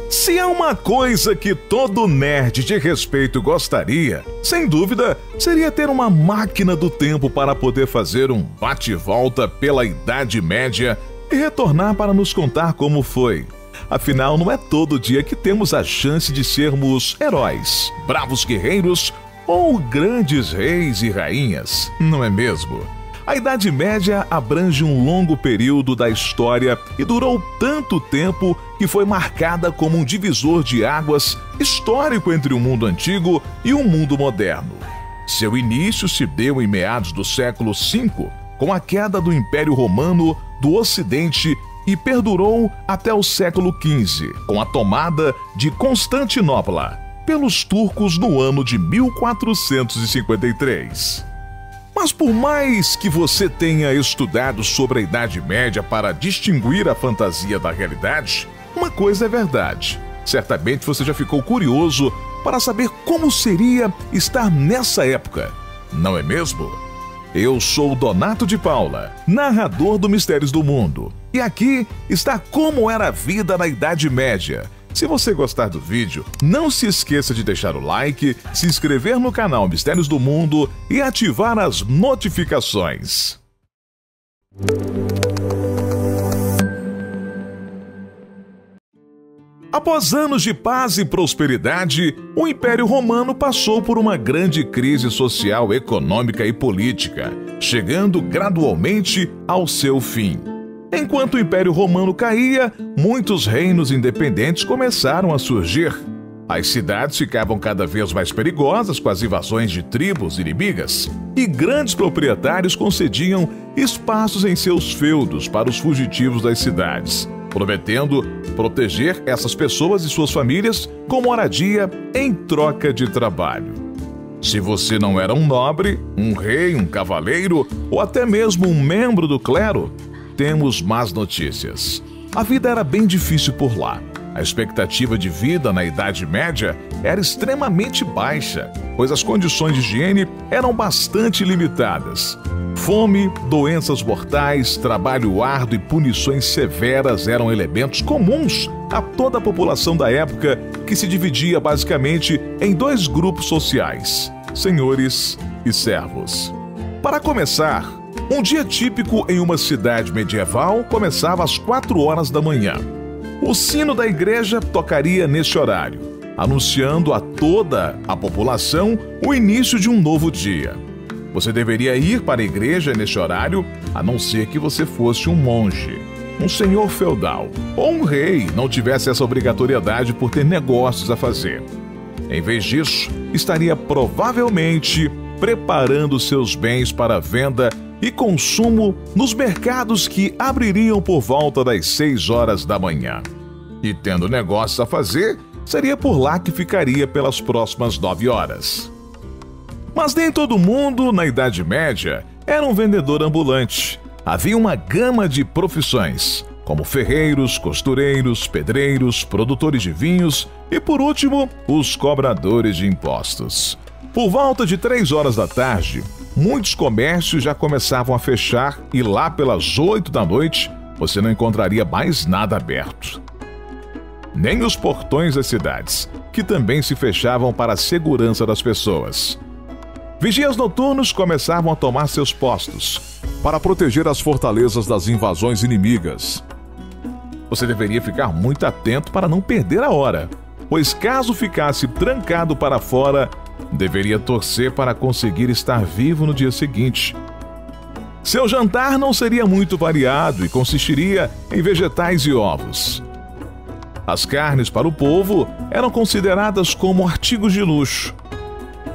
Se há uma coisa que todo nerd de respeito gostaria, sem dúvida, seria ter uma máquina do tempo para poder fazer um bate-volta pela Idade Média e retornar para nos contar como foi. Afinal, não é todo dia que temos a chance de sermos heróis, bravos guerreiros ou grandes reis e rainhas, não é mesmo? A Idade Média abrange um longo período da história e durou tanto tempo que foi marcada como um divisor de águas histórico entre o mundo antigo e o mundo moderno. Seu início se deu em meados do século V, com a queda do Império Romano do Ocidente e perdurou até o século XV, com a tomada de Constantinopla pelos turcos no ano de 1453. Mas por mais que você tenha estudado sobre a Idade Média para distinguir a fantasia da realidade, uma coisa é verdade. Certamente você já ficou curioso para saber como seria estar nessa época, não é mesmo? Eu sou Donato de Paula, narrador do Mistérios do Mundo, e aqui está como era a vida na Idade Média. Se você gostar do vídeo, não se esqueça de deixar o like, se inscrever no canal Mistérios do Mundo e ativar as notificações. Após anos de paz e prosperidade, o Império Romano passou por uma grande crise social, econômica e política, chegando gradualmente ao seu fim. Enquanto o Império Romano caía, muitos reinos independentes começaram a surgir. As cidades ficavam cada vez mais perigosas com as invasões de tribos inimigas, e grandes proprietários concediam espaços em seus feudos para os fugitivos das cidades, prometendo proteger essas pessoas e suas famílias com moradia em troca de trabalho. Se você não era um nobre, um rei, um cavaleiro ou até mesmo um membro do clero, temos más notícias. A vida era bem difícil por lá. A expectativa de vida na Idade Média era extremamente baixa, pois as condições de higiene eram bastante limitadas. Fome, doenças mortais, trabalho árduo e punições severas eram elementos comuns a toda a população da época, que se dividia basicamente em dois grupos sociais: senhores e servos. Para começar, um dia típico em uma cidade medieval começava às 4 horas da manhã. O sino da igreja tocaria neste horário, anunciando a toda a população o início de um novo dia. Você deveria ir para a igreja neste horário, a não ser que você fosse um monge, um senhor feudal ou um rei, não tivesse essa obrigatoriedade por ter negócios a fazer. Em vez disso, estaria provavelmente preparando seus bens para venda e consumo nos mercados que abririam por volta das 6 horas da manhã. E tendo negócios a fazer, seria por lá que ficaria pelas próximas 9 horas. Mas nem todo mundo, na Idade Média, era um vendedor ambulante. Havia uma gama de profissões, como ferreiros, costureiros, pedreiros, produtores de vinhos e, por último, os cobradores de impostos. Por volta de 3 horas da tarde, muitos comércios já começavam a fechar e lá pelas 8 da noite você não encontraria mais nada aberto. Nem os portões das cidades, que também se fechavam para a segurança das pessoas. Vigias noturnos começavam a tomar seus postos para proteger as fortalezas das invasões inimigas. Você deveria ficar muito atento para não perder a hora, pois caso ficasse trancado para fora, deveria torcer para conseguir estar vivo no dia seguinte. Seu jantar não seria muito variado e consistiria em vegetais e ovos. As carnes para o povo eram consideradas como artigos de luxo.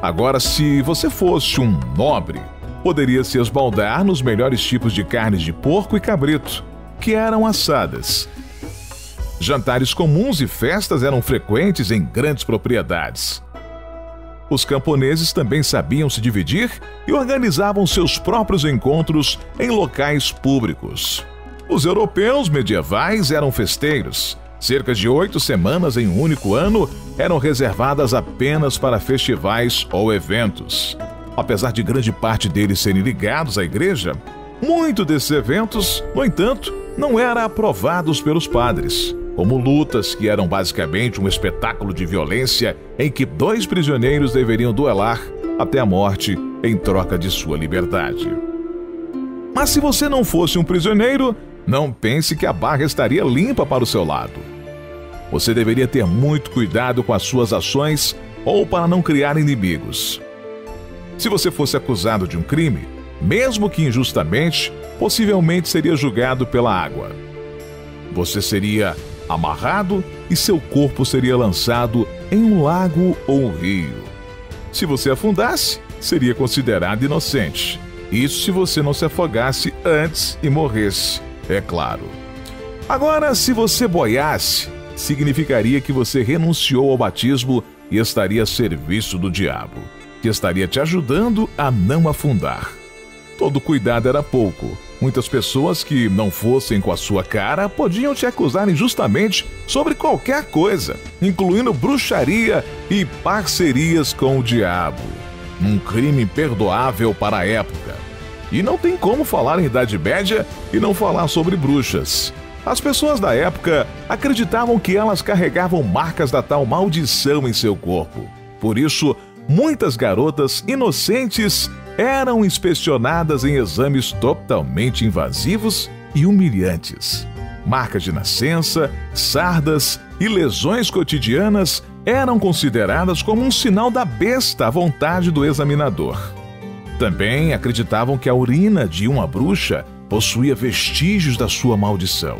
Agora, se você fosse um nobre, poderia se esbaldar nos melhores tipos de carnes de porco e cabrito, que eram assadas. Jantares comuns e festas eram frequentes em grandes propriedades. Os camponeses também sabiam se dividir e organizavam seus próprios encontros em locais públicos. Os europeus medievais eram festeiros. Cerca de 8 semanas em um único ano eram reservadas apenas para festivais ou eventos. Apesar de grande parte deles serem ligados à igreja, muitos desses eventos, no entanto, não eram aprovados pelos padres. como lutas que eram basicamente um espetáculo de violência em que 2 prisioneiros deveriam duelar até a morte em troca de sua liberdade. Mas se você não fosse um prisioneiro, não pense que a barra estaria limpa para o seu lado. Você deveria ter muito cuidado com as suas ações ou para não criar inimigos. Se você fosse acusado de um crime, mesmo que injustamente, possivelmente seria julgado pela água. Você seria amarrado e seu corpo seria lançado em um lago ou um rio. Se você afundasse, seria considerado inocente. Isso se você não se afogasse antes e morresse, é claro. Agora, se você boiasse, significaria que você renunciou ao batismo e estaria a serviço do diabo, que estaria te ajudando a não afundar. Todo cuidado era pouco. Muitas pessoas que não fossem com a sua cara podiam te acusar injustamente sobre qualquer coisa, incluindo bruxaria e parcerias com o diabo. Um crime imperdoável para a época. E não tem como falar em Idade Média e não falar sobre bruxas. As pessoas da época acreditavam que elas carregavam marcas da tal maldição em seu corpo. Por isso, muitas garotas inocentes eram inspecionadas em exames totalmente invasivos e humilhantes. Marcas de nascença, sardas e lesões cotidianas eram consideradas como um sinal da besta à vontade do examinador. Também acreditavam que a urina de uma bruxa possuía vestígios da sua maldição.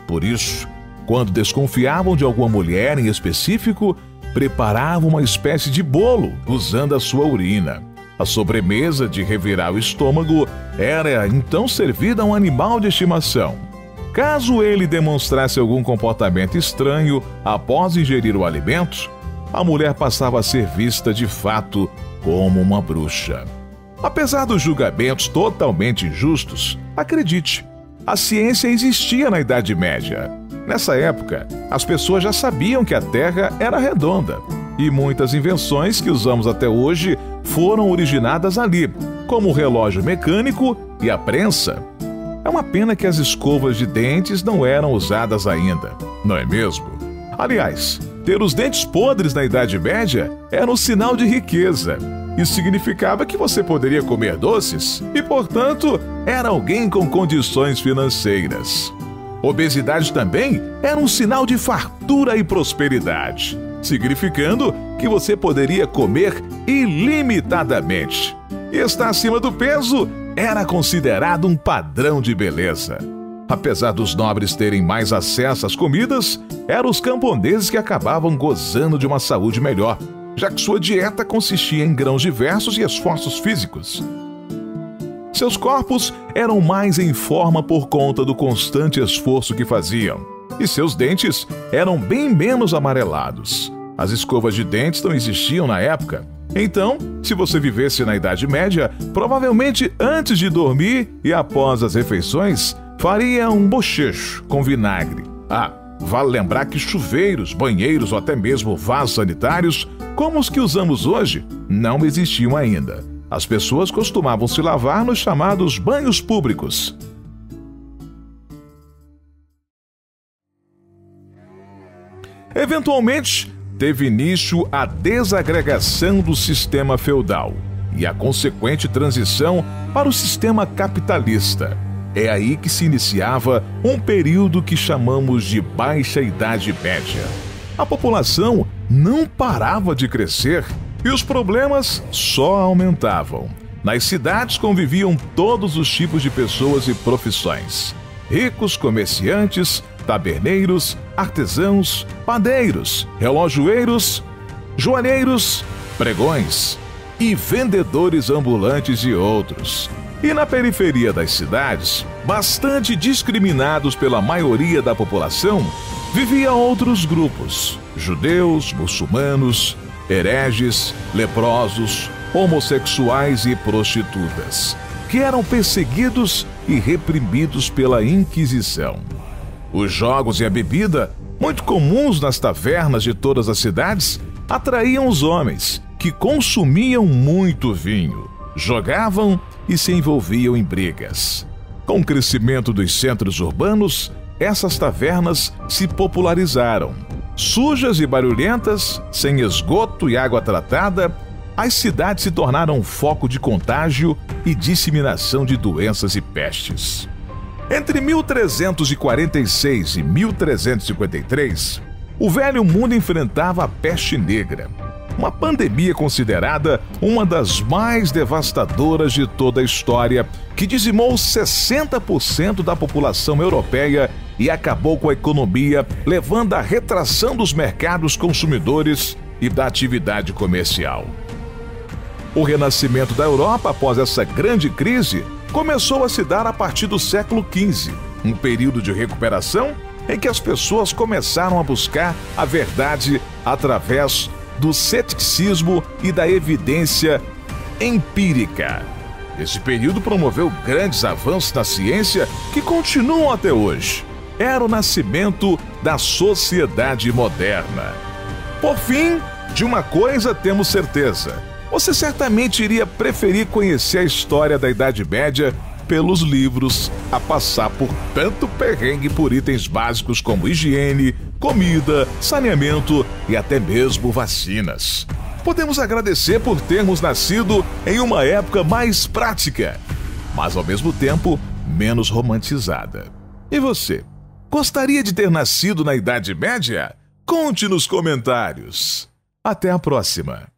Por isso, quando desconfiavam de alguma mulher em específico, preparavam uma espécie de bolo usando a sua urina. A sobremesa de revirar o estômago era então servida a um animal de estimação. Caso ele demonstrasse algum comportamento estranho após ingerir o alimento, a mulher passava a ser vista de fato como uma bruxa. Apesar dos julgamentos totalmente injustos, acredite, a ciência existia na Idade Média. Nessa época, as pessoas já sabiam que a Terra era redonda e muitas invenções que usamos até hoje foram originadas ali, como o relógio mecânico e a prensa. É uma pena que as escovas de dentes não eram usadas ainda, não é mesmo? Aliás, ter os dentes podres na Idade Média era um sinal de riqueza. Isso significava que você poderia comer doces e, portanto, era alguém com condições financeiras. Obesidade também era um sinal de fartura e prosperidade, significando que você poderia comer ilimitadamente. E estar acima do peso era considerado um padrão de beleza. Apesar dos nobres terem mais acesso às comidas, eram os camponeses que acabavam gozando de uma saúde melhor, já que sua dieta consistia em grãos diversos e esforços físicos. Seus corpos eram mais em forma por conta do constante esforço que faziam, e seus dentes eram bem menos amarelados. As escovas de dentes não existiam na época. Então, se você vivesse na Idade Média, provavelmente antes de dormir e após as refeições, faria um bochecho com vinagre. Vale lembrar que chuveiros, banheiros ou até mesmo vasos sanitários, como os que usamos hoje, não existiam ainda. As pessoas costumavam se lavar nos chamados banhos públicos. Eventualmente, teve início a desagregação do sistema feudal e a consequente transição para o sistema capitalista. É aí que se iniciava um período que chamamos de Baixa Idade Média. A população não parava de crescer e os problemas só aumentavam. Nas cidades conviviam todos os tipos de pessoas e profissões: ricos, comerciantes, taberneiros, artesãos, padeiros, relojoeiros, joalheiros, pregões e vendedores ambulantes e outros. E na periferia das cidades, bastante discriminados pela maioria da população, viviam outros grupos: judeus, muçulmanos, hereges, leprosos, homossexuais e prostitutas, que eram perseguidos e reprimidos pela Inquisição. Os jogos e a bebida, muito comuns nas tavernas de todas as cidades, atraíam os homens, que consumiam muito vinho, jogavam e se envolviam em brigas. Com o crescimento dos centros urbanos, essas tavernas se popularizaram. Sujas e barulhentas, sem esgoto e água tratada, as cidades se tornaram foco de contágio e disseminação de doenças e pestes. Entre 1346 e 1353, o Velho Mundo enfrentava a peste negra, uma pandemia considerada uma das mais devastadoras de toda a história, que dizimou 60% da população europeia e acabou com a economia, levando à retração dos mercados consumidores e da atividade comercial. O renascimento da Europa após essa grande crise começou a se dar a partir do século XV, um período de recuperação em que as pessoas começaram a buscar a verdade através do ceticismo e da evidência empírica. Esse período promoveu grandes avanços na ciência que continuam até hoje. Era o nascimento da sociedade moderna. Por fim, de uma coisa temos certeza: você certamente iria preferir conhecer a história da Idade Média pelos livros, a passar por tanto perrengue por itens básicos como higiene, comida, saneamento e até mesmo vacinas. Podemos agradecer por termos nascido em uma época mais prática, mas ao mesmo tempo menos romantizada. E você? Gostaria de ter nascido na Idade Média? Conte nos comentários. Até a próxima!